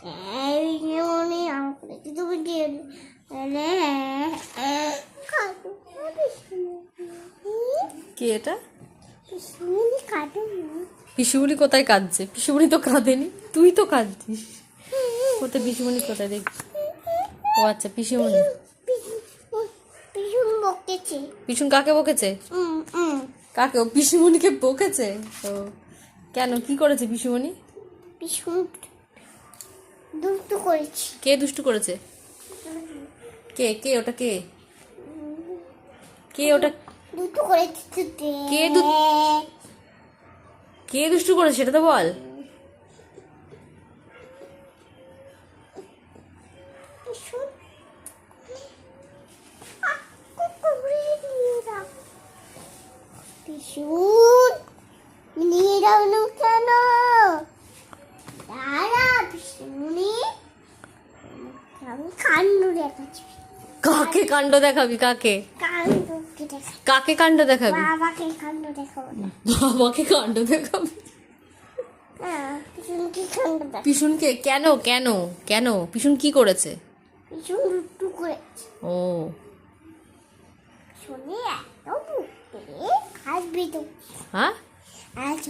পিসিমণি আমাকে তুমি দিয়ে কি এটা? পিসিমণি কাঁদে না। পিসিমণি কোথায় কাঁদছে? পিসিমণি তো কাঁদেনি, তুই তো কাঁদছিস। কোথায় পিসিমণি? কোথায় দেখ। ও আচ্ছা, পিসিমণি। পিসুন বকেছে। পিসুন কাকে বকেছে? কাকে? ও পিসিমণিকে বকেছে। ও কেন, কি করেছে পিসিমণি? পিসুন দুষ্টু করেছে। কে দুষ্টু করেছে? কে কে ওটা কে? কে ওটা? দুষ্টু করেছে। কে দুষ্টু করেছে সেটা তো বল। পিসুন পিসুন নিয়ে যাও না কেন? দাঁড়া পিসুনি, আমি কাণ্ড দেখাচ্ছি। কাকে কাণ্ড দেখাবি? কাকে কাণ্ড দেখাচ্ছি। কাকে কাণ্ড দেখাবি? বাবাকে কাণ্ড দেখাবো না। বাবাকে কাণ্ড দেখাবি? পিসুনকে কাণ্ড দেখাবো। পিসুনকে কেন? কেন কেন পিসুন কি করেছে? পিসুন দুষ্টু করেছে। ও শুনে এত বুঝতে খাসবি তো। হ্যাঁ, আজ